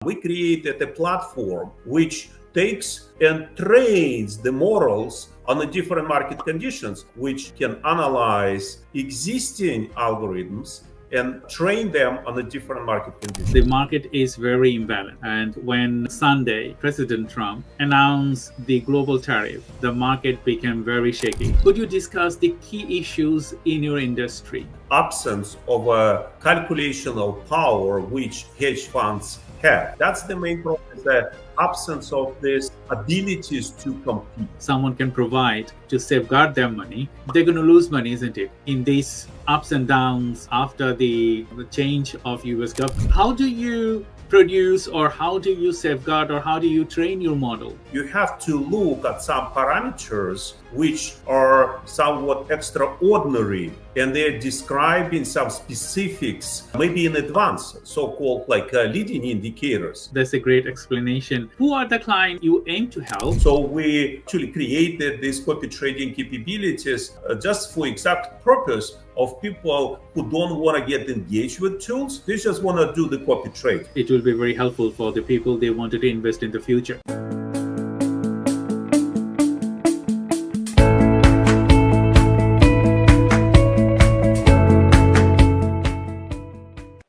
We created a platform which takes and trains the models on the different market conditions, which can analyze existing algorithms and train them on the different market conditions. The market is very imbalanced. And when Sunday, President Trump announced the global tariff, the market became very shaky. Could you discuss the key issues in your industry? Absence of a calculational power which hedge funds have. That's the main problem, is the absence of these abilities to compete. Someone can provide to safeguard their money. They're going to lose money, isn't it? In these ups and downs after the change of US government. How do you produce, or how do you safeguard, or how do you train your model? You have to look at some parameters which are somewhat extraordinary, and they're describing some specifics, maybe in advance, so-called leading indicators. That's a great explanation. Who are the clients you aim to help? So we actually created these copy trading capabilities just for exact purpose of people who don't want to get engaged with tools. They just want to do the copy trade. It will be very helpful for the people they wanted to invest in the future.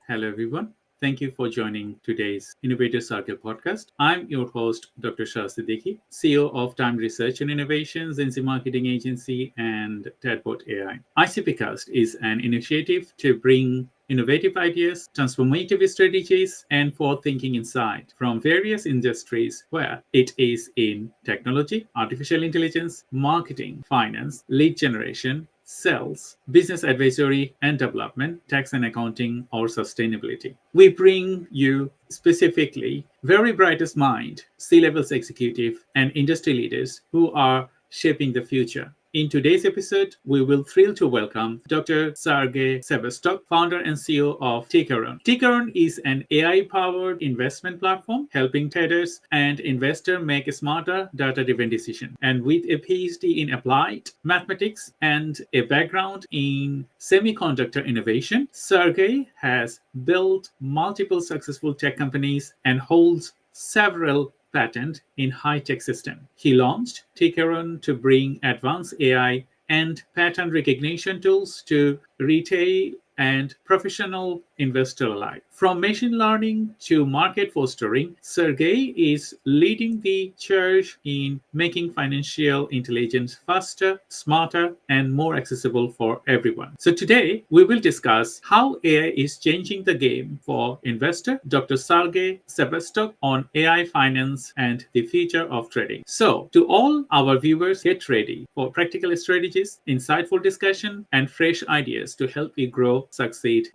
Hello, everyone. Thank you for joining today's Innovator Circle podcast. I'm your host, Dr. 𝐀𝐻𝐨𝐿𝐴, CEO of Time Research and Innovations, 𝐀𝐛𝐨𝐮𝐭 Marketing Agency, and Chatbot AI. ICPcast is an initiative to bring innovative ideas, transformative strategies, and forward-thinking insight from various industries, where it is in technology, artificial intelligence, marketing, finance, lead generation, sales, business advisory and development, tax and accounting, or sustainability. We bring you specifically very brightest mind, C-levels executive, and industry leaders who are shaping the future. In today's episode, we will thrill to welcome Dr. Sergey Savastiouk, founder and CEO of Tickeron. Tickeron is an AI-powered investment platform helping traders and investors make a smarter, data-driven decision. And with a PhD in applied mathematics and a background in semiconductor innovation, Sergey has built multiple successful tech companies and holds several patent in high-tech system. He launched Tickeron to bring advanced AI and pattern recognition tools to retail and professional investor alike. From machine learning to market fostering, Sergey is leading the charge in making financial intelligence faster, smarter, and more accessible for everyone. So today, we will discuss how AI is changing the game for investor, Dr. Sergey Savastiouk, on AI finance and the future of trading. So to all our viewers, get ready for practical strategies, insightful discussion, and fresh ideas to help you grow, succeed.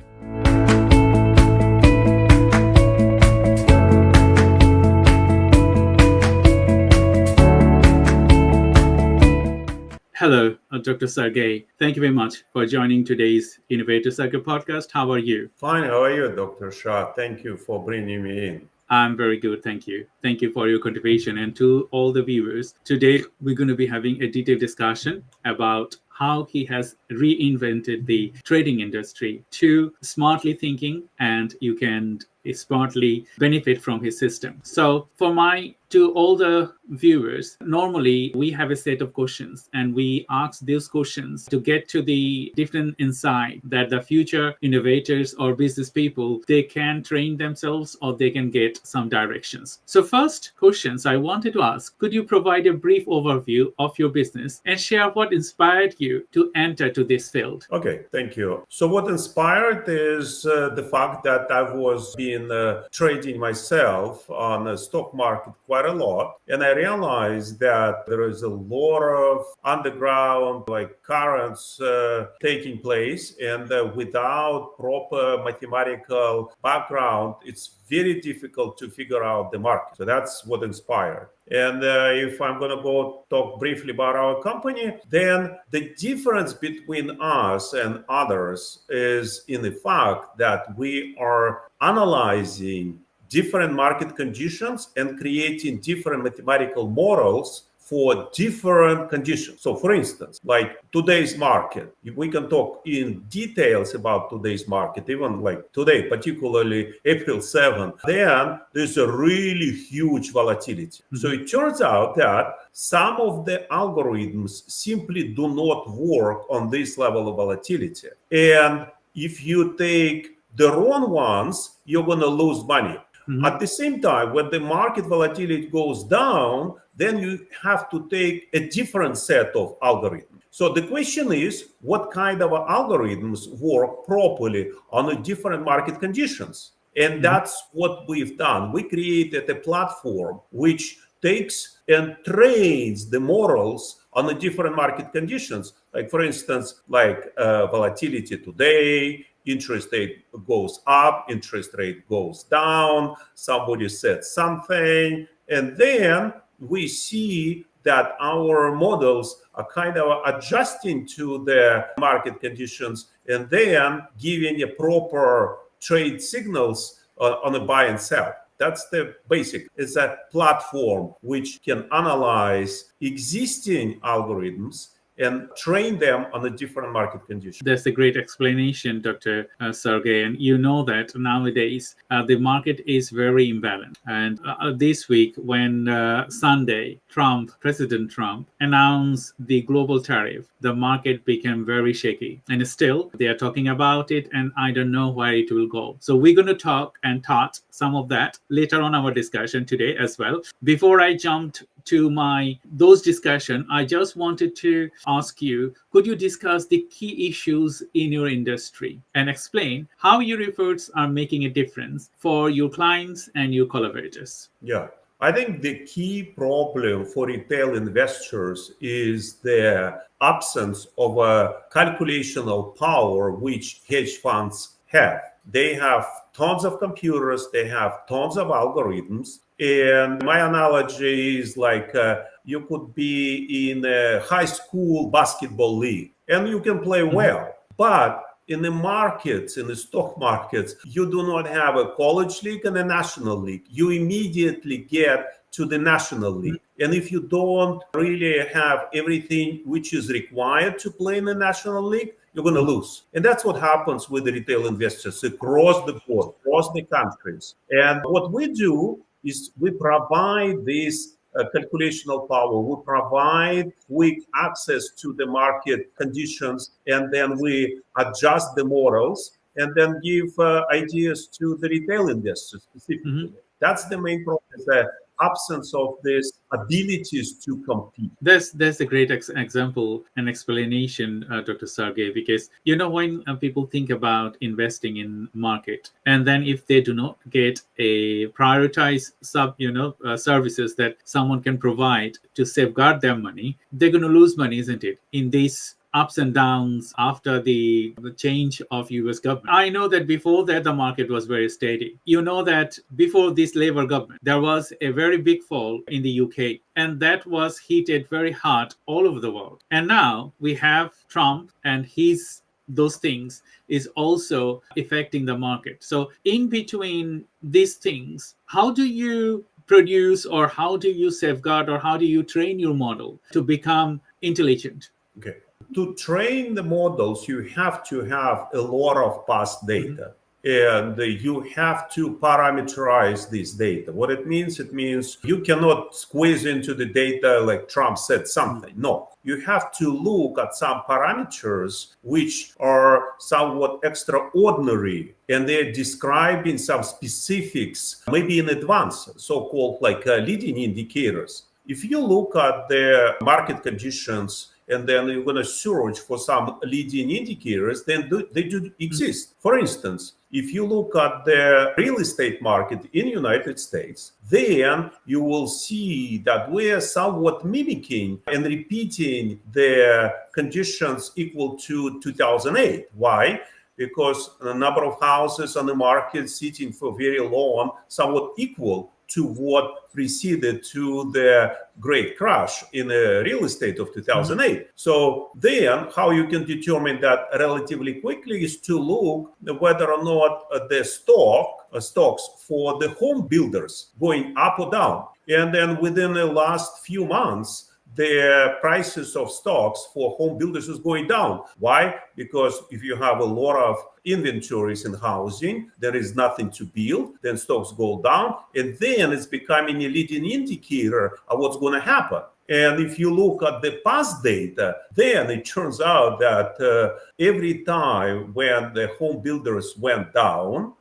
Hello, Dr. Sergey. Thank you very much for joining today's Innovator Circle podcast. How are you? Fine. How are you, Dr. Shah? Thank you for bringing me in. I'm very good. Thank you. Thank you for your contribution. And to all the viewers, today we're going to be having a detailed discussion about how he has reinvented the trading industry to smartly thinking, and you can smartly benefit from his system. So to all the viewers, normally we have a set of questions and we ask these questions to get to the different insight that the future innovators or business people, they can train themselves or they can get some directions. So first questions I wanted to ask, could you provide a brief overview of your business and share what inspired you to enter to this field? Okay, thank you. So what inspired is the fact that I was trading myself on the stock market quite a lot, and I realized that there is a lot of underground currents taking place, and without proper mathematical background, it's very difficult to figure out the market. So that's what inspired. And if I'm going to talk briefly about our company, then the difference between us and others is in the fact that we are analyzing different market conditions and creating different mathematical models for different conditions. So for instance, like today's market, if we can talk in details about today's market, even like today, particularly April 7th, then there's a really huge volatility. So it turns out that some of the algorithms simply do not work on this level of volatility. And if you take the wrong ones, you're going to lose money. At the same time, when the market volatility goes down, then you have to take a different set of algorithms. So the question is, what kind of algorithms work properly on different market conditions? And that's what we've done. We created a platform which takes and trains the models on the different market conditions. Like for instance, like volatility today, interest rate goes up, interest rate goes down, somebody said something, and then we see that our models are kind of adjusting to the market conditions and then giving a proper trade signals on a buy and sell. That's the basic. It's a platform which can analyze existing algorithms and train them on the different market conditions. That's a great explanation, Dr. Sergey. And you know that nowadays the market is very imbalanced. And this week, when Sunday, President Trump announced the global tariff, the market became very shaky. And still, they are talking about it, and I don't know where it will go. So we're going to talk and touch some of that later on our discussion today as well. Before I jumped to those discussion, I just wanted to ask you, could you discuss the key issues in your industry and explain how your efforts are making a difference for your clients and your collaborators? Yeah. I think the key problem for retail investors is the absence of a calculational power which hedge funds have. They have tons of computers, they have tons of algorithms. And my analogy is like you could be in a high school basketball league and you can play well. But in the markets, in the stock markets, you do not have a college league and a national league. You immediately get to the national league. And if you don't really have everything which is required to play in the national league, you're going to lose. And that's what happens with the retail investors across the board, across the countries. And what we do is we provide this calculational power. We provide quick access to the market conditions, and then we adjust the models and then give ideas to the retail investors specifically. That's the main problem, the absence of these abilities to compete. That's a great example and explanation, Dr. Sergey, because when people think about investing in market, and then if they do not get a prioritized services that someone can provide to safeguard their money, they're going to lose money, isn't it? In these ups and downs after the change of US government. I know that before that, the market was very steady. You know that before this Labour government, there was a very big fall in the UK, and that was hit very hard all over the world. And now we have Trump, and those things is also affecting the market. So in between these things, how do you produce, or how do you safeguard, or how do you train your model to become intelligent? Okay. To train the models, you have to have a lot of past data. And you have to parameterize this data. What it means you cannot squeeze into the data like Trump said something. No, you have to look at some parameters which are somewhat extraordinary, and they're describing some specifics, maybe in advance, so-called like leading indicators. If you look at the market conditions and then you're going to search for some leading indicators, then they do exist. For instance, if you look at the real estate market in the United States, then you will see that we are somewhat mimicking and repeating the conditions equal to 2008. Why? Because the number of houses on the market sitting for very long, somewhat equal to what preceded to the great crash in the real estate of 2008. So then how you can determine that relatively quickly is to look whether or not the stocks for the home builders going up or down. And then within the last few months, the prices of stocks for home builders is going down. Why? Because if you have a lot of inventories in housing, there is nothing to build, then stocks go down, and then it's becoming a leading indicator of what's going to happen. And if you look at the past data, then it turns out that every time when the home builders went down,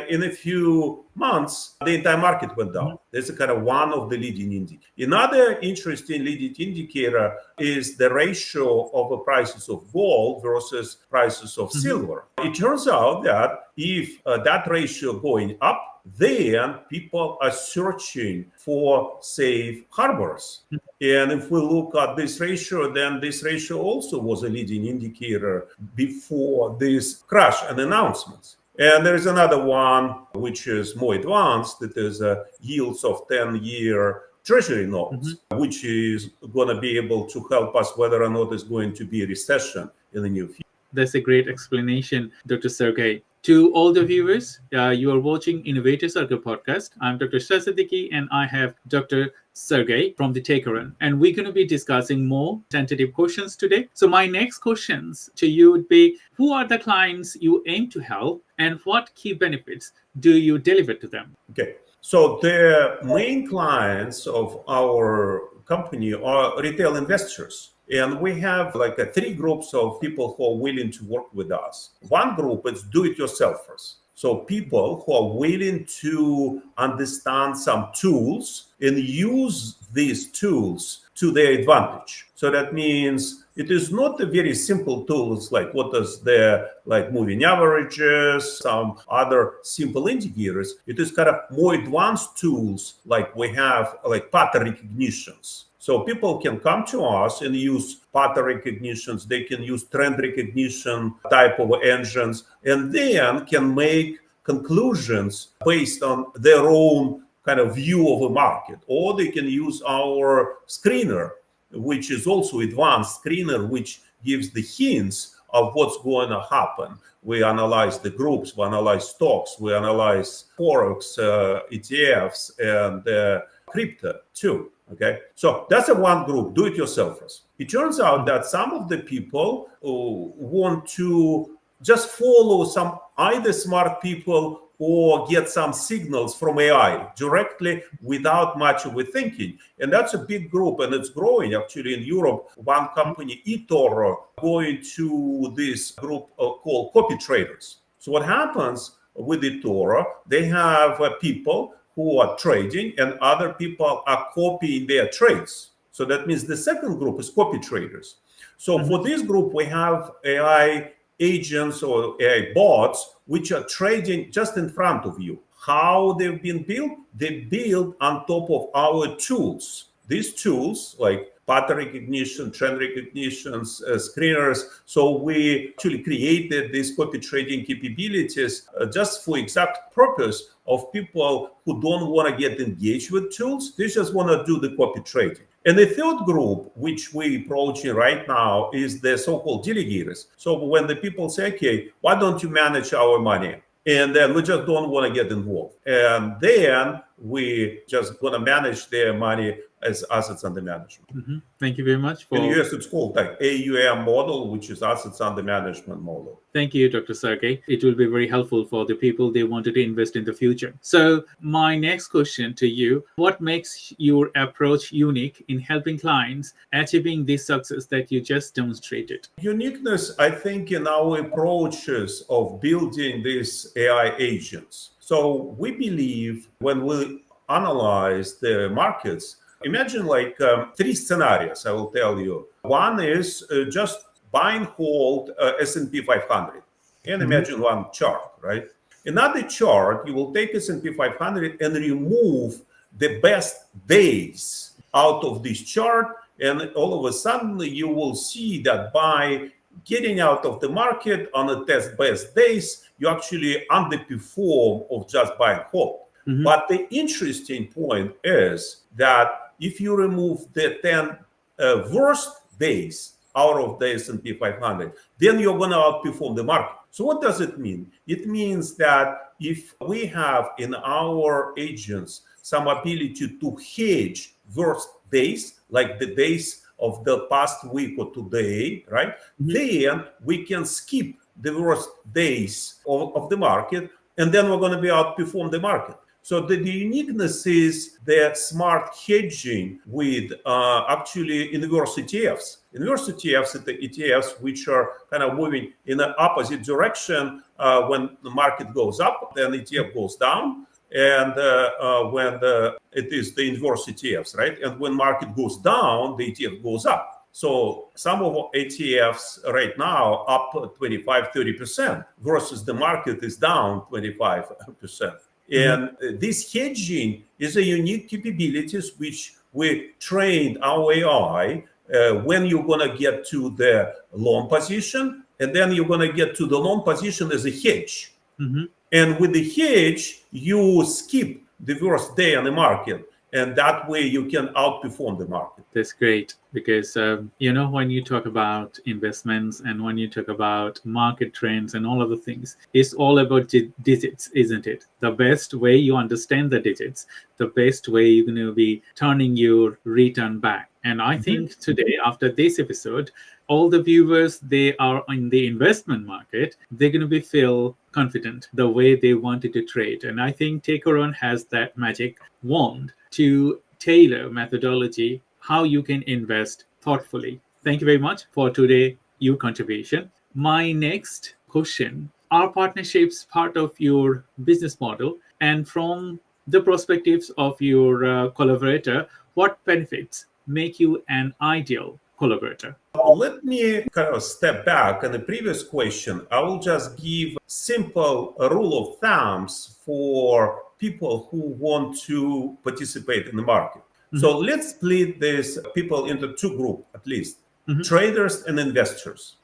in a few months, the entire market went down. That's a kind of one of the leading indicators. Another interesting leading indicator is the ratio of the prices of gold versus prices of silver. It turns out that if that ratio going up, then people are searching for safe harbors. And if we look at this ratio, then this ratio also was a leading indicator before this crash and announcements. And there is another one which is more advanced. That is yields of 10-year treasury notes, which is going to be able to help us whether or not there's going to be a recession in the near future. That's a great explanation, Dr. Sergey. To all the viewers, you are watching Innovator Circle podcast. I'm Dr. Savastiouk, and I have Dr. Sergey from the Tickeron. And we're going to be discussing more tentative questions today. So my next questions to you would be, who are the clients you aim to help, and what key benefits do you deliver to them? Okay. So the main clients of our company are retail investors. And we have three groups of people who are willing to work with us. One group is do-it-yourselfers. So people who are willing to understand some tools and use these tools to their advantage. So that means it is not a very simple tools like what is the moving averages, some other simple indicators. It is kind of more advanced tools like we have pattern recognitions. So people can come to us and use pattern recognitions. They can use trend recognition type of engines, and then can make conclusions based on their own kind of view of a market. Or they can use our screener, which is also advanced screener, which gives the hints of what's going to happen. We analyze the groups, we analyze stocks, we analyze forex, ETFs, and crypto too. Okay, so that's a one group, do-it-yourselfers. It turns out that some of the people want to just follow some either smart people or get some signals from AI directly without much of a thinking. And that's a big group, and it's growing actually in Europe. One company, eToro, going to this group called copy traders. So what happens with eToro, they have people who are trading and other people are copying their trades. So that means the second group is copy traders. So for this group, we have AI agents or AI bots, which are trading just in front of you. How they've been built? They build on top of our tools. These tools like pattern recognition, trend recognitions, screeners. So we actually created these copy trading capabilities just for exact purpose of people who don't want to get engaged with tools. They just want to do the copy trading. And the third group, which we're approaching right now, is the so-called delegators. So when the people say, okay, why don't you manage our money? And then we just don't want to get involved. And then we just going to manage their money as assets under management. Thank you very much. In the US, it's called AUM model, which is assets under management model. Thank you, Dr. Sergey. It will be very helpful for the people they wanted to invest in the future. So my next question to you, what makes your approach unique in helping clients achieving this success that you just demonstrated? Uniqueness, I think, in our approaches of building these AI agents. So we believe when we analyze the markets, imagine three scenarios, I will tell you. One is just buy and hold S&P 500. And imagine one chart, right? Another chart, you will take S&P 500 and remove the best days out of this chart. And all of a sudden, you will see that by getting out of the market on the best days, you actually underperform of just buy and hold. But the interesting point is that if you remove the 10 worst days out of the S&P 500, then you're going to outperform the market. So what does it mean? It means that if we have in our agents some ability to hedge worst days, like the days of the past week or today, right? Then we can skip the worst days of the market, and then we're going to be outperform the market. So the uniqueness is the smart hedging with actually inverse ETFs. Inverse ETFs are the ETFs which are kind of moving in the opposite direction. When the market goes up, then ETF goes down. And when it is the inverse ETFs, right? And when market goes down, the ETF goes up. So some of our ETFs right now up 25, 30% versus the market is down 25%. And this hedging is a unique capabilities which we trained our AI when you're going to get to the long position, and then you're going to get to the long position as a hedge. And with the hedge, you skip the worst day on the market. And that way you can outperform the market. That's great because, when you talk about investments and when you talk about market trends and all of the things, it's all about digits, isn't it? The best way you understand the digits, the best way you're going to be turning your return back. And I think today, after this episode, all the viewers, they are in the investment market, they're going to feel confident the way they wanted to trade. And I think Tickeron has that magic wand to tailor methodology, how you can invest thoughtfully. Thank you very much for today, your contribution. My next question, are partnerships part of your business model? And from the perspectives of your collaborator, what benefits make you an ideal collaborator? Let me kind of step back. On the previous question, I will just give simple rule of thumbs for people who want to participate in the market. So let's split these people into two groups, at least, traders and investors.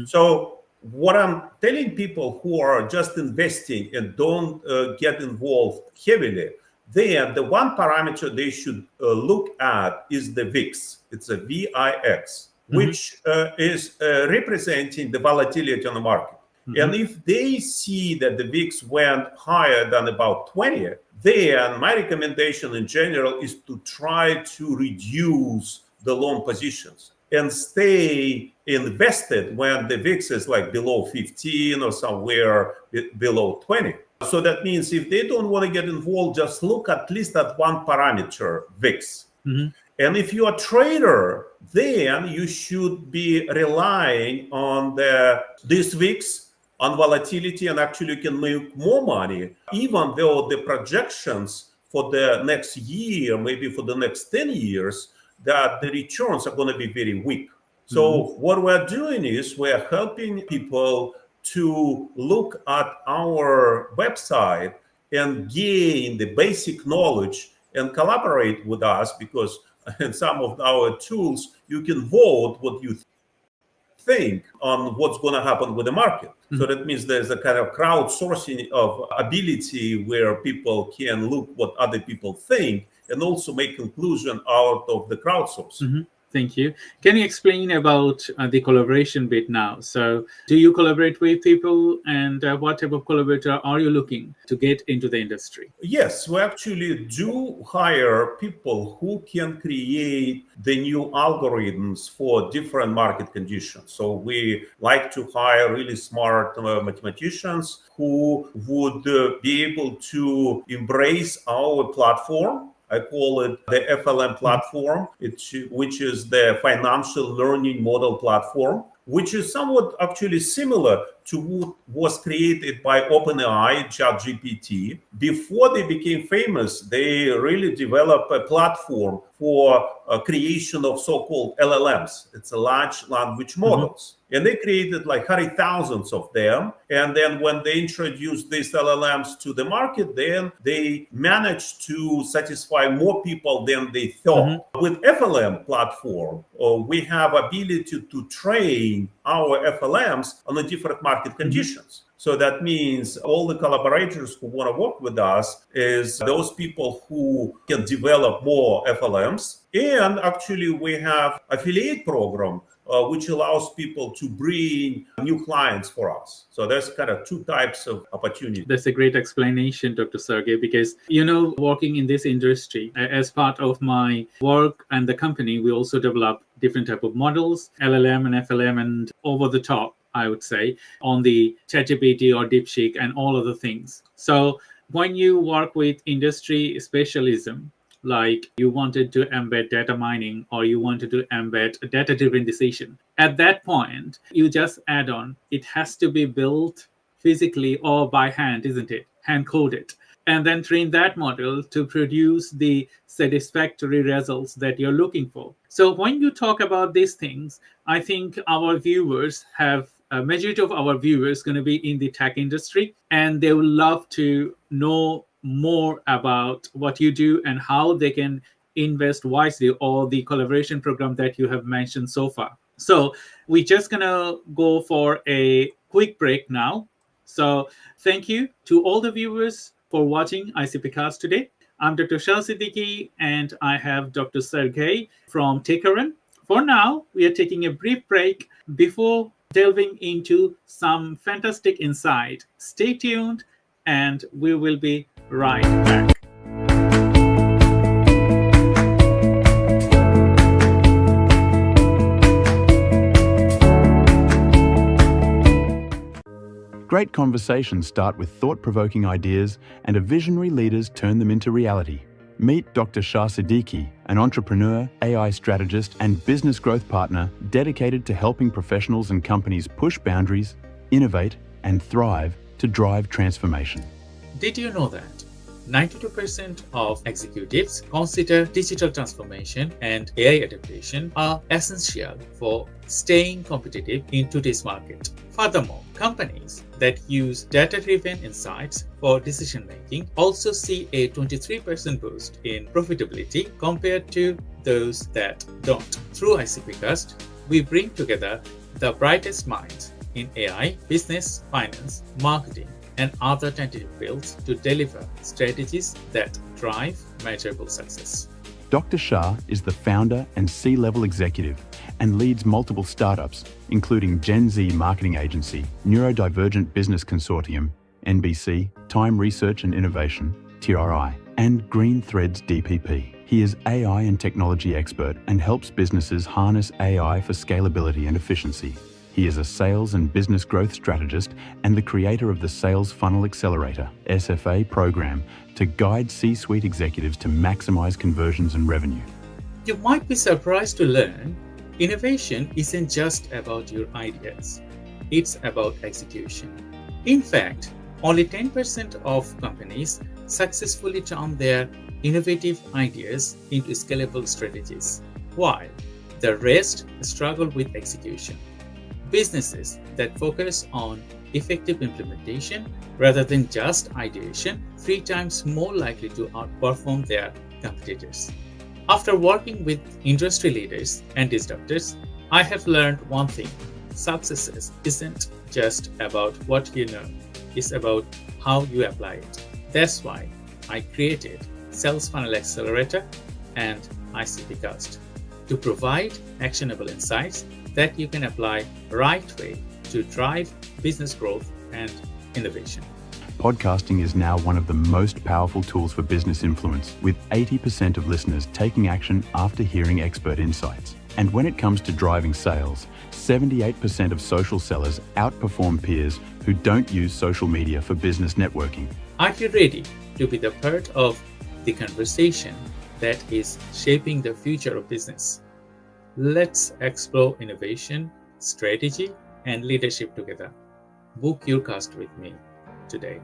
So what I'm telling people who are just investing and don't get involved heavily, then the one parameter they should look at is the VIX. It's a VIX, which is representing the volatility on the market. And if they see that the VIX went higher than about 20, then my recommendation in general is to try to reduce the long positions and stay invested when the VIX is like below 15 or somewhere below 20. So that means if they don't want to get involved, just look at least at one parameter, VIX. And if you're a trader, then you should be relying on this VIX, on volatility, and actually you can make more money, even though the projections for the next year, maybe for the next 10 years, that the returns are going to be very weak. So what we're doing is we're helping people to look at our website and gain the basic knowledge and collaborate with us, because in some of our tools, you can vote what you think on what's going to happen with the market. So that means there's a kind of crowdsourcing of ability where people can look what other people think and also make conclusion out of the crowdsourcing. Thank you. Can you explain about the collaboration bit now? So do you collaborate with people, and what type of collaborator are you looking to get into the industry? Yes, we actually do hire people who can create the new algorithms for different market conditions. So we like to hire really smart mathematicians who would be able to embrace our platform. I call it the FLM platform, which is the financial learning model platform, which is somewhat actually similar to what was created by OpenAI, ChatGPT. Before they became famous, they really developed a platform for creation of so-called LLMs. It's a large language models. And they created like thousands of them. And then when they introduced these LLMs to the market, then they managed to satisfy more people than they thought. With FLM platform, we have ability to train our FLMs on the different market conditions. So that means all the collaborators who want to work with us is those people who can develop more FLMs. And actually we have affiliate program which allows people to bring new clients for us. So there's kind of two types of opportunities. That's a great explanation, Dr. Sergey, because, working in this industry, as part of my work and the company, we also develop different type of models, LLM and FLM, and over the top, I would say, on the ChatGPT or DeepSeek and all other things. So when you work with industry specialism, like you wanted to embed data mining or you wanted to embed a data-driven decision, at that point, you just add on, it has to be built physically or by hand, isn't it? Hand-coded. And then train that model to produce the satisfactory results that you're looking for. So when you talk about these things, I think our viewers have a majority of our viewers going to be in the tech industry, and they will love to know more about what you do and how they can invest wisely, or the collaboration program that you have mentioned so far. So we're just going to go for a quick break now. So thank you to all the viewers for watching ICPcast today. I'm Dr. 𝐏𝐫𝐞𝐦𝐢𝐞, and I have Dr. Sergey from Tickeron. For now, we are taking a brief break before delving into some fantastic insight. Stay tuned, and we will be right back. Great conversations start with thought-provoking ideas, and visionary leaders turn them into reality. Meet Dr. 𝐀𝐻𝐫𝐞𝐦𝐢𝐞, an entrepreneur, AI strategist, and business growth partner dedicated to helping professionals and companies push boundaries, innovate, and thrive to drive transformation. Did you know that 92% of executives consider digital transformation and AI adaptation are essential for staying competitive in today's market? Furthermore, companies that use data-driven insights for decision-making also see a 23% boost in profitability compared to those that don't. Through ICPcast, we bring together the brightest minds in AI, business, finance, marketing, and other tentative fields to deliver strategies that drive measurable success. Dr. Shah is the founder and C-level executive and leads multiple startups, including 𝐀𝐛𝐨𝐮𝐭 marketing agency, Neurodivergent Business Consortium, NBC, Time Research and Innovation, TRI, and Green Threads DPP. He is AI and technology expert and helps businesses harness AI for scalability and efficiency. He is a sales and business growth strategist and the creator of the Sales Funnel Accelerator, SFA program, to guide C-suite executives to maximize conversions and revenue. You might be surprised to learn innovation isn't just about your ideas. It's about execution. In fact, only 10% of companies successfully turn their innovative ideas into scalable strategies, while the rest struggle with execution. Businesses that focus on effective implementation rather than just ideation 3 times more likely to outperform their competitors. After working with industry leaders and disruptors, I have learned one thing: success isn't just about what you know, it's about how you apply it. That's why I created Sales Funnel Accelerator and ICPcast to provide actionable insights that you can apply right way to drive business growth and innovation. Podcasting is now one of the most powerful tools for business influence, with 80% of listeners taking action after hearing expert insights. And when it comes to driving sales, 78% of social sellers outperform peers who don't use social media for business networking. Are you ready to be the part of the conversation that is shaping the future of business? Let's explore innovation, strategy, and leadership together. Book your cast with me today.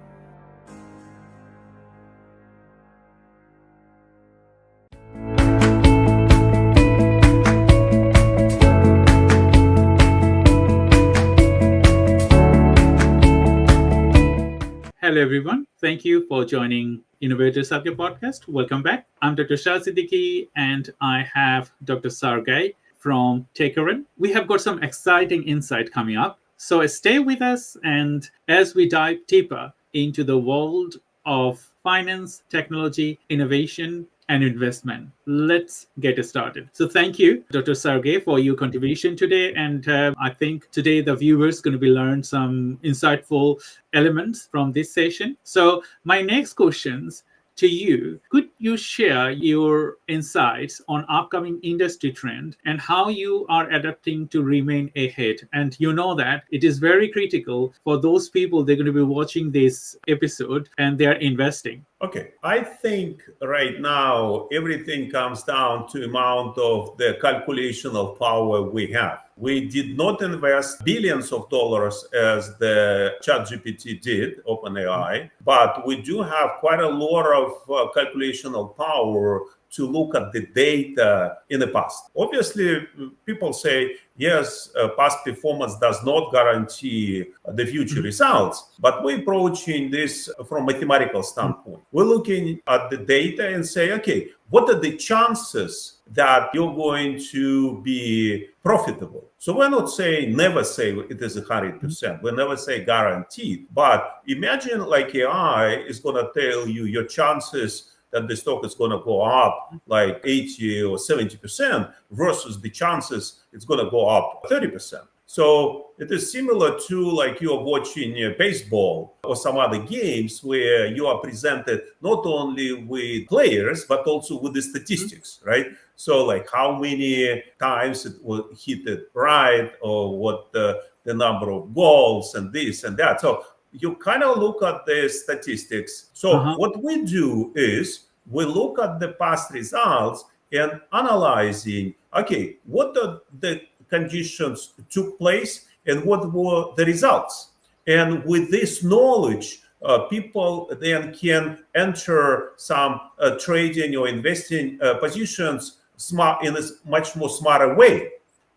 Hello, everyone. Thank you for joining Innovators Circle podcast. Welcome back. I'm Dr. 𝐀𝐻𝐫𝐞𝐦𝐢𝐞, and I have Dr. Sergey from Tickeron. We have got some exciting insight coming up. So stay with us, and as we dive deeper into the world of finance, technology, innovation, and investment. Let's get started. So thank you, Dr. Sergey, for your contribution today. And I think today the viewers going to be learn some insightful elements from this session. So my next questions to you, could you share your insights on upcoming industry trend and how you are adapting to remain ahead? And you know that it is very critical for those people, they're going to be watching this episode and they're investing. Okay, I think right now everything comes down to amount of the calculational power we have. We did not invest billions of dollars as the ChatGPT did, OpenAI, but we do have quite a lot of calculational power to look at the data in the past. Obviously, people say, yes, past performance does not guarantee the future results, but we're approaching this from a mathematical standpoint. We're looking at the data and say, okay, what are the chances that you're going to be profitable? So we're not saying, never say it is 100%. We never say guaranteed. But imagine like AI is going to tell you your chances that the stock is going to go up like 80 or 70% versus the chances it's going to go up 30%. So it is similar to like you're watching baseball or some other games where you are presented not only with players, but also with the statistics, right? So like how many times it will hit it right, or what the number of goals and this and that. So you kind of look at the statistics. So what we do is we look at the past results and analyzing, okay, what are the conditions took place and what were the results? And with this knowledge, people then can enter some trading or investing positions in a much more smarter way.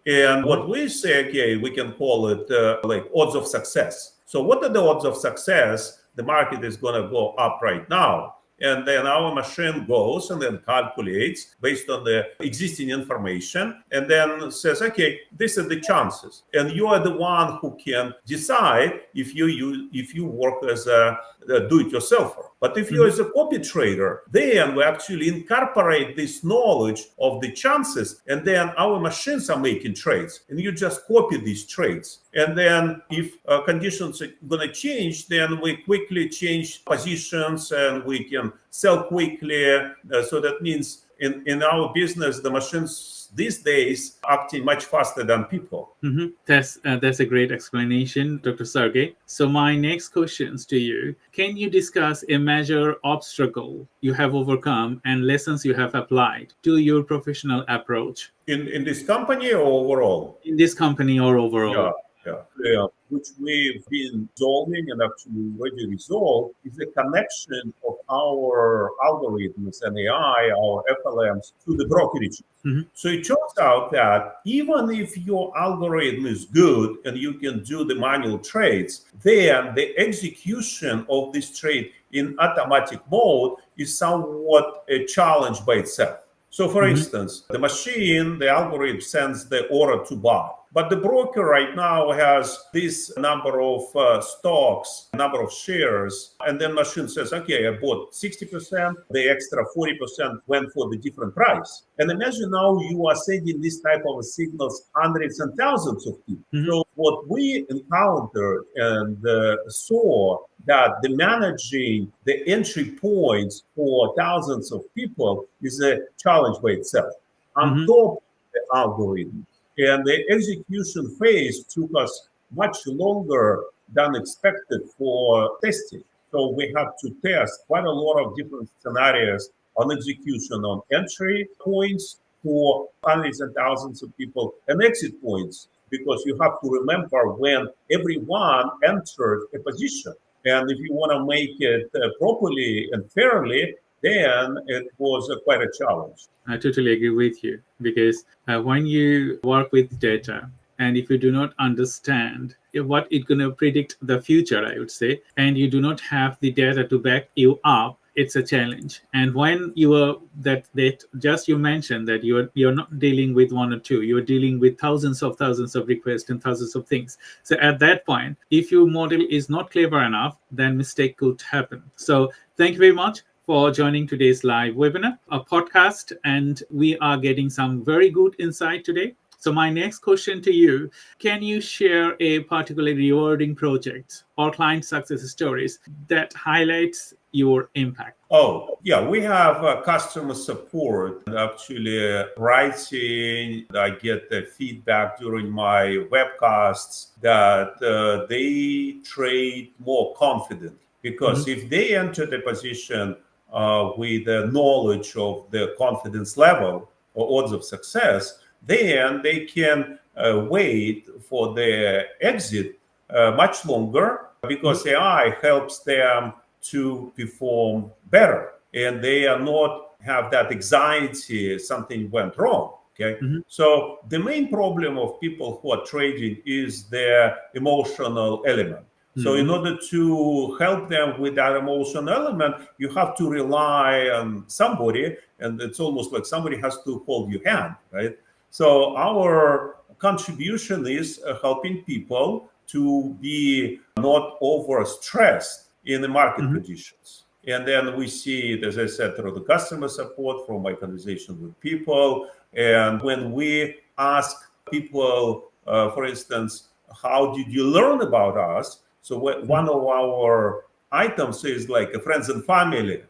And what we say, okay, we can call it like odds of success. So what are the odds of success? The market is going to go up right now. And then our machine goes and then calculates based on the existing information and then says, okay, these are the chances. And you are the one who can decide if you work as a do-it-yourselfer. But if you're as a copy trader, then we actually incorporate this knowledge of the chances, and then our machines are making trades, and you just copy these trades. And then if conditions are going to change, then we quickly change positions and we can sell quickly. So that means in our business, the machines these days acting much faster than people. That's a great explanation, Dr. Sergey. So my next questions to you, can you discuss a major obstacle you have overcome and lessons you have applied to your professional approach? In this company or overall? In this company or overall? Yeah, which we've been solving and actually already resolved is the connection of our algorithms and AI, our FLMs, to the brokerage. So it turns out that even if your algorithm is good and you can do the manual trades, then the execution of this trade in automatic mode is somewhat a challenge by itself. So for instance, the machine, the algorithm sends the order to buy. But the broker right now has this number of stocks, number of shares, and then machine says, okay, I bought 60%, the extra 40% went for the different price. And imagine now you are sending this type of signals hundreds and thousands of people. So what we encountered and saw that the managing the entry points for thousands of people is a challenge by itself. On top of the algorithm. And the execution phase took us much longer than expected for testing. So we had to test quite a lot of different scenarios on execution on entry points for hundreds and thousands of people and exit points, because you have to remember when everyone entered a position. And if you want to make it properly and fairly, then it was quite a challenge. I totally agree with you, because when you work with data, and if you do not understand what it's going to predict the future, I would say, and you do not have the data to back you up, it's a challenge. And when you are that just you mentioned that you're not dealing with one or two, you're dealing with thousands of requests and thousands of things. So at that point, if your model is not clever enough, then mistake could happen. So thank you very much for joining today's live webinar, a podcast, and we are getting some very good insight today. So my next question to you, can you share a particularly rewarding project or client success stories that highlights your impact? Oh, yeah, we have customer support. Actually, writing, I get the feedback during my webcasts that they trade more confident. Because if they enter the position with the knowledge of the confidence level or odds of success, then they can wait for their exit much longer because AI helps them to perform better, and they are not have that anxiety something went wrong. Okay, so the main problem of people who are trading is their emotional element. So in order to help them with that emotional element, you have to rely on somebody, and it's almost like somebody has to hold your hand, right? So our contribution is helping people to be not overstressed in the market conditions. And then we see it, as I said, through the customer support, from my conversation with people. And when we ask people, for instance, how did you learn about us? So one of our items is like a friends and family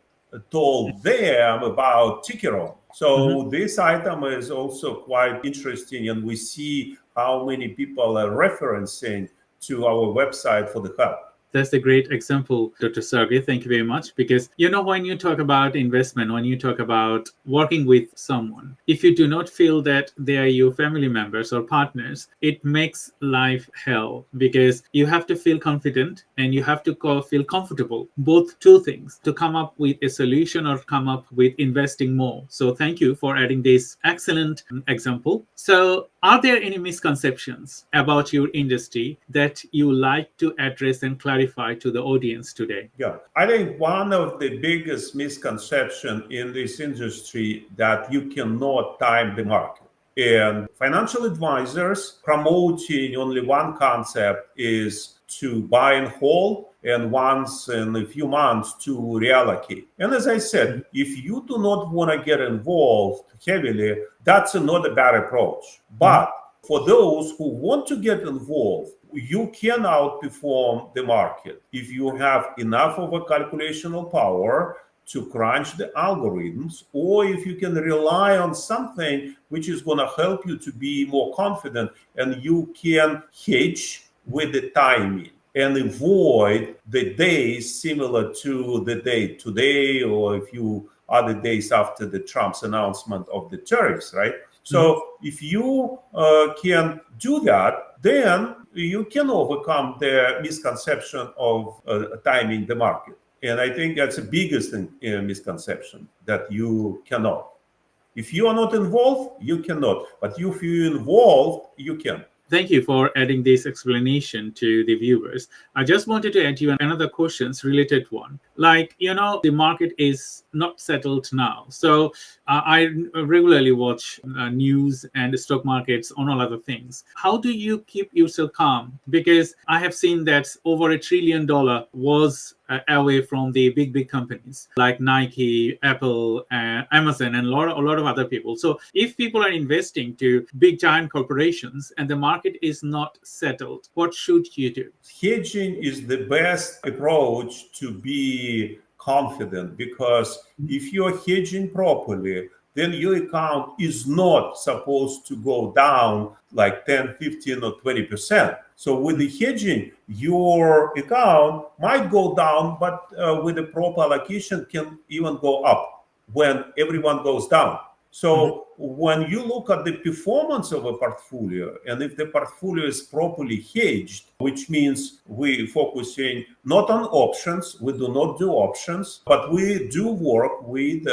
told them about Tickeron. So this item is also quite interesting, and we see how many people are referencing to our website for the help. That's a great example, Dr. Sergey. Thank you very much. Because, when you talk about investment, when you talk about working with someone, if you do not feel that they are your family members or partners, it makes life hell, because you have to feel confident and you have to feel comfortable, both two things, to come up with a solution or come up with investing more. So thank you for adding this excellent example. So are there any misconceptions about your industry that you like to address and clarify to the audience today? Yeah, I think one of the biggest misconceptions in this industry that you cannot time the market. And financial advisors promoting only one concept is to buy and hold, and once in a few months to reallocate. And as I said, if you do not want to get involved heavily, that's not a bad approach. But for those who want to get involved, you can outperform the market if you have enough of a calculational power to crunch the algorithms, or if you can rely on something which is going to help you to be more confident, and you can hedge with the timing and avoid the days similar to the day today or a few other days after the Trump's announcement of the tariffs, right? So if you can do that, then you can overcome the misconception of timing the market. And I think that's the biggest misconception, that you cannot. If you are not involved, you cannot. But if you're involved, you can. Thank you for adding this explanation to the viewers. I just wanted to add you another questions related one. Like, the market is not settled now. So I regularly watch news and stock markets on all other things. How do you keep yourself calm? Because I have seen that over $1 trillion was away from the big companies like Nike, Apple, Amazon, and a lot of other people. So if people are investing to big giant corporations and the market is not settled, what should you do? Hedging is the best approach to be confident, because if you're hedging properly, then your account is not supposed to go down like 10, 15, or 20%. So with the hedging, your account might go down, but with the proper allocation can even go up when everyone goes down. So when you look at the performance of a portfolio, and if the portfolio is properly hedged, which means we focusing not on options, we do not do options, but we do work with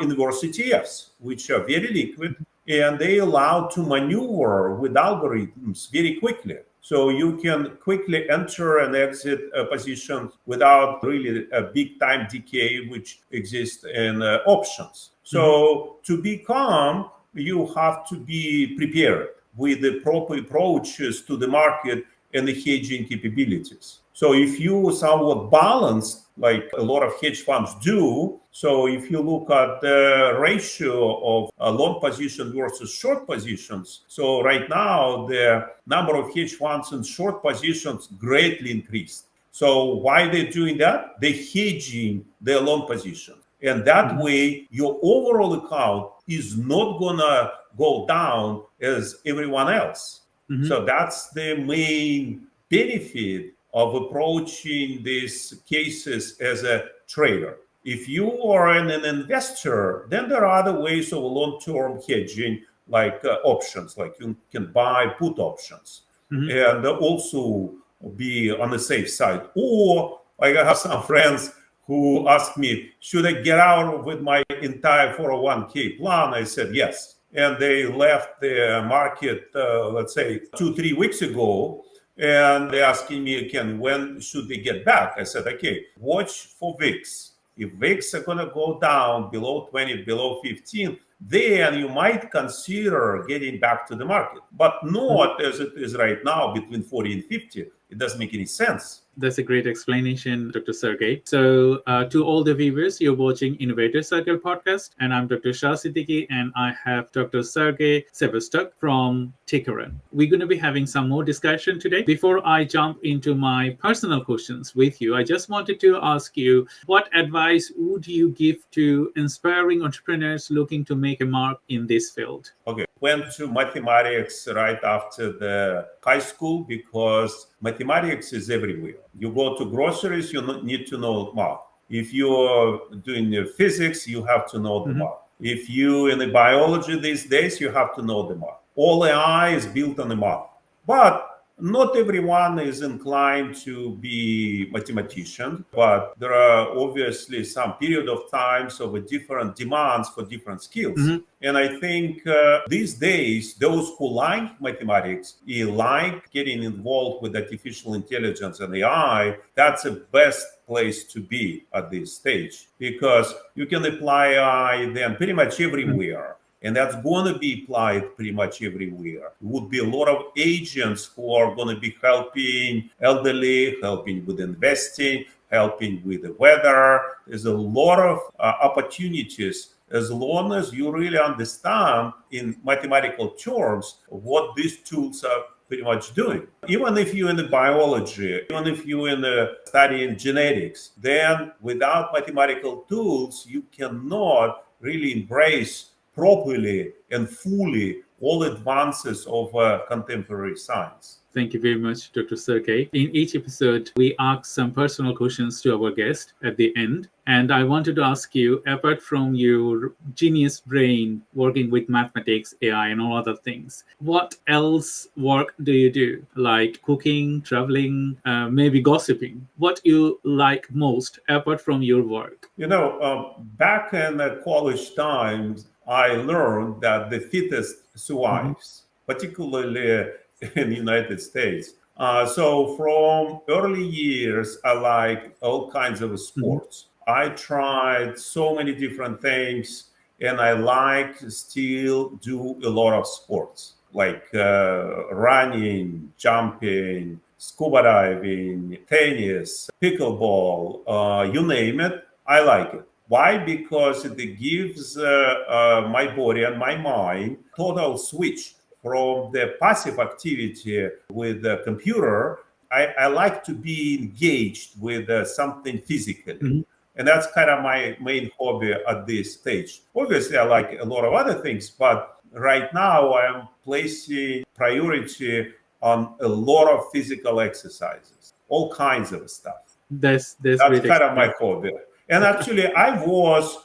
inverse ETFs, which are very liquid, and they allow to maneuver with algorithms very quickly. So you can quickly enter and exit a position without really a big time decay, which exists in options. So to be calm, you have to be prepared with the proper approaches to the market and the hedging capabilities. So if you somewhat balance, like a lot of hedge funds do, so if you look at the ratio of long position versus short positions, so right now the number of hedge funds in short positions greatly increased. So why they're doing that? They're hedging their long positions. And that way, your overall account is not gonna go down as everyone else. So that's the main benefit of approaching these cases as a trader. If you are an investor, then there are other ways of long-term hedging, like options, like you can buy put options, and also be on the safe side. Or like I have some friends who asked me, should I get out with my entire 401k plan? I said yes. And they left the market, let's say 2-3 weeks ago. And they're asking me again, when should they get back? I said, okay, watch for VIX. If VIX are going to go down below 20, below 15, then you might consider getting back to the market, but not as it is right now between 40 and 50. It doesn't make any sense. That's a great explanation, Dr. Sergey. So to all the viewers, you're watching Innovator Circle podcast, and I'm Dr. 𝐏𝐫𝐞𝐦𝐢𝐞𝐫𝐞, and I have Dr. Sergey Savastiouk from Tickeron. We're going to be having some more discussion today. Before I jump into my personal questions with you, I just wanted to ask you, what advice would you give to inspiring entrepreneurs looking to make a mark in this field? Okay, went to mathematics right after the high school because mathematics is everywhere. You go to groceries, you need to know math. If you're doing physics, you have to know the math. If you in the biology these days, you have to know the math. All AI is built on the math. But not everyone is inclined to be mathematician, but there are obviously some period of times of different demands for different skills. And I think these days, those who like mathematics, like getting involved with artificial intelligence and AI, that's the best place to be at this stage, because you can apply AI then pretty much everywhere. And that's going to be applied pretty much everywhere. There would be a lot of agents who are going to be helping elderly, helping with investing, helping with the weather. There's a lot of opportunities as long as you really understand in mathematical terms what these tools are pretty much doing. Even if you're in the biology, even if you're in the studying genetics, then without mathematical tools, you cannot really embrace properly and fully all advances of contemporary science. Thank you very much, Dr. Sergey. In each episode, we ask some personal questions to our guest at the end. And I wanted to ask you, apart from your genius brain working with mathematics, AI, and all other things, what else work do you do? Like cooking, traveling, maybe gossiping? What you like most apart from your work? You know, back in the college times, I learned that the fittest survives, particularly in the United States. So from early years, I like all kinds of sports. I tried so many different things, and I like still do a lot of sports, like running, jumping, scuba diving, tennis, pickleball, you name it, I like it. Why? Because it gives my body and my mind total switch from the passive activity with the computer. I like to be engaged with something physically. And that's kind of my main hobby at this stage. Obviously, I like a lot of other things, but right now I'm placing priority on a lot of physical exercises, all kinds of stuff. That's kind of my hobby. And actually, I was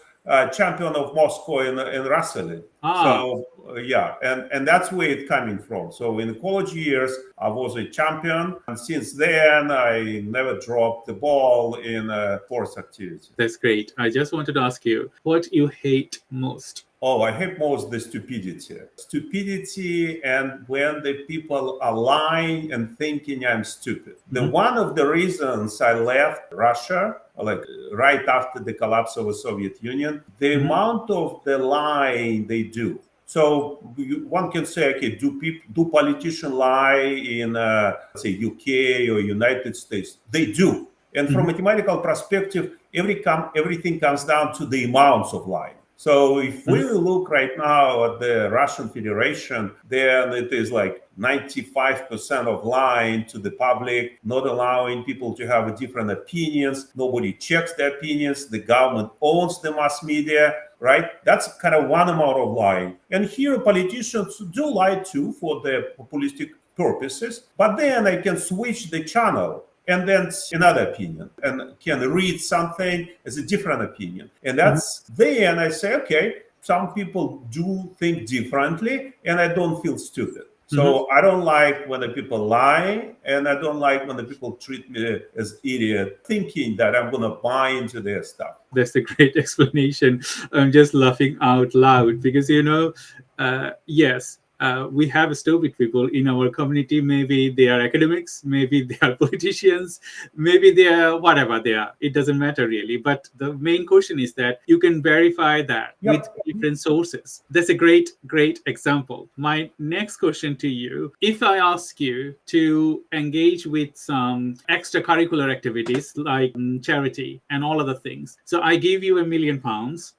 champion of Moscow in wrestling. So yeah, and that's where it's coming from. So in the college years, I was a champion, and since then I never dropped the ball in sports activity. That's great. I just wanted to ask you, what you hate most? Oh, I hate most the stupidity, and when the people are lying and thinking I'm stupid. One of the reasons I left Russia, like right after the collapse of the Soviet Union, the amount of the lying they do. So one can say, okay, do politicians lie in, say, UK or United States? They do. And from a mathematical perspective, everything comes down to the amounts of lying. So if we look right now at the Russian Federation, then it is like 95% of lying to the public, not allowing people to have different opinions. Nobody checks their opinions. The government owns the mass media, right? That's kind of one amount of lying. And here politicians do lie too for their populistic purposes, but then I can switch the channel and then another opinion, and can read something as a different opinion. And that's then I say, okay, some people do think differently, and I don't feel stupid. So I don't like when the people lie, and I don't like when the people treat me as idiot, thinking that I'm going to buy into their stuff. That's a great explanation. I'm just laughing out loud because, yes, we have stupid people in our community. Maybe they are academics, maybe they are politicians, maybe they are whatever they are. It doesn't matter really. But the main question is that you can verify that with different sources. That's a great example. My next question to you, if I ask you to engage with some extracurricular activities like charity and all other things, so I give you £1 million,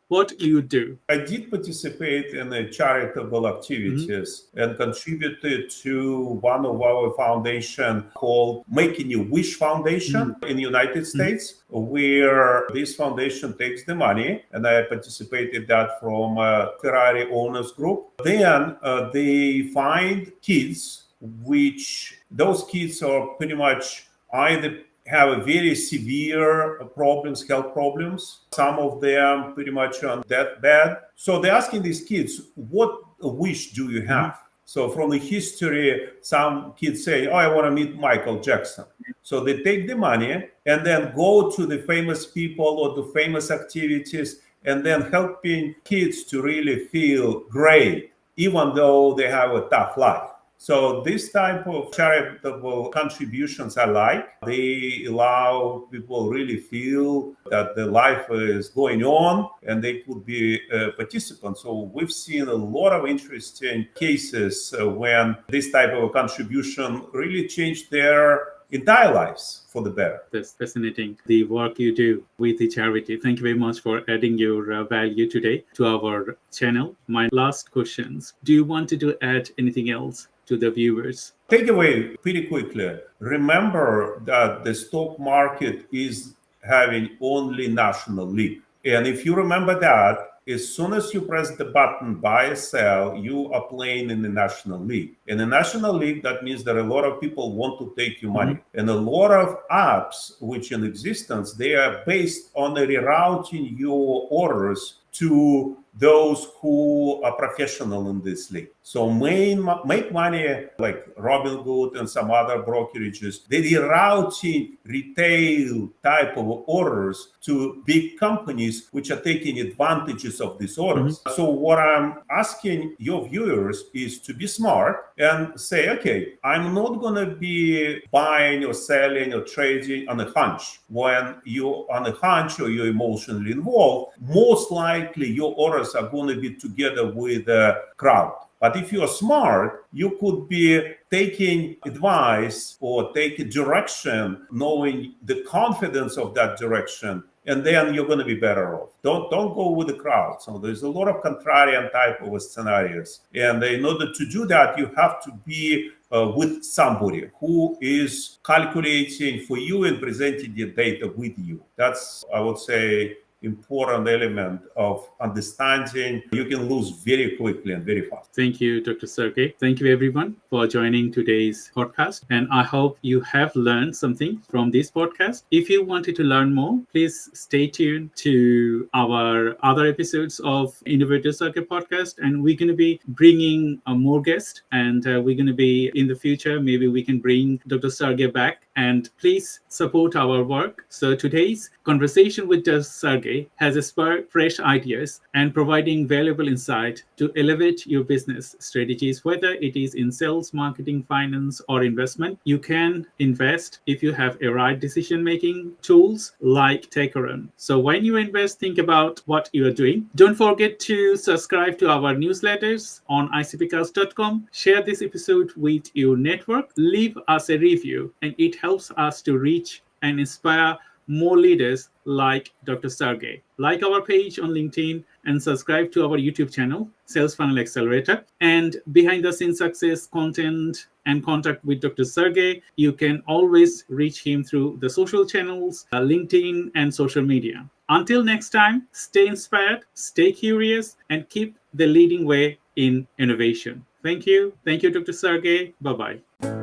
what you do? I did participate in the charitable activities and contributed to one of our foundation called Making a Wish Foundation in the United States, where this foundation takes the money, and I participated that from a Ferrari owners group. Then they find kids, which those kids are pretty much either have a very severe problems, health problems. Some of them pretty much on deathbed. So they're asking these kids, what wish do you have? So from the history, some kids say, oh, I want to meet Michael Jackson. So they take the money and then go to the famous people or the famous activities, and then helping kids to really feel great, even though they have a tough life. So this type of charitable contributions I like. They allow people really feel that the life is going on and they could be participants. So we've seen a lot of interesting cases when this type of contribution really changed their entire lives for the better. That's fascinating, the work you do with the charity. Thank you very much for adding your value today to our channel. My last questions. Do you want to add anything else to the viewers? Takeaway pretty quickly. Remember that the stock market is having only national league. And if you remember that, as soon as you press the button buy or sell, you are playing in the national league. In the national league, that means that a lot of people want to take your money. And a lot of apps which in existence, they are based on the rerouting your orders to those who are professional in this league. So make money like Robinhood and some other brokerages, they're rerouting retail type of orders to big companies which are taking advantages of these orders. So what I'm asking your viewers is to be smart and say, okay, I'm not going to be buying or selling or trading on a hunch. When you're on a hunch or you're emotionally involved, most likely your orders are going to be together with the crowd. But if you're smart, you could be taking advice or taking direction, knowing the confidence of that direction, and then you're going to be better off. Don't go with the crowd. So there's a lot of contrarian type of scenarios. And in order to do that, you have to be with somebody who is calculating for you and presenting the data with you. That's, I would say, important element of understanding. You can lose very quickly and very fast. Thank you, Dr. Sergey. Thank you, everyone, for joining today's podcast. And I hope you have learned something from this podcast. If you wanted to learn more, please stay tuned to our other episodes of Innovator Circle podcast. And we're going to be bringing more guests. And we're going to be in the future, maybe we can bring Dr. Sergey back and please support our work. So today's conversation with Sergey has spurred fresh ideas and providing valuable insight to elevate your business strategies, whether it is in sales, marketing, finance, or investment. You can invest if you have a right decision-making tools like Tickeron. So when you invest, think about what you are doing. Don't forget to subscribe to our newsletters on ICPcast.com. Share this episode with your network. Leave us a review, and it helps us to reach and inspire more leaders like Dr. Sergey. Like our page on LinkedIn and subscribe to our YouTube channel, Sales Funnel Accelerator. And behind the scenes success content and contact with Dr. Sergey, you can always reach him through the social channels, LinkedIn, and social media. Until next time, stay inspired, stay curious, and keep the leading way in innovation. Thank you. Thank you, Dr. Sergey. Bye-bye.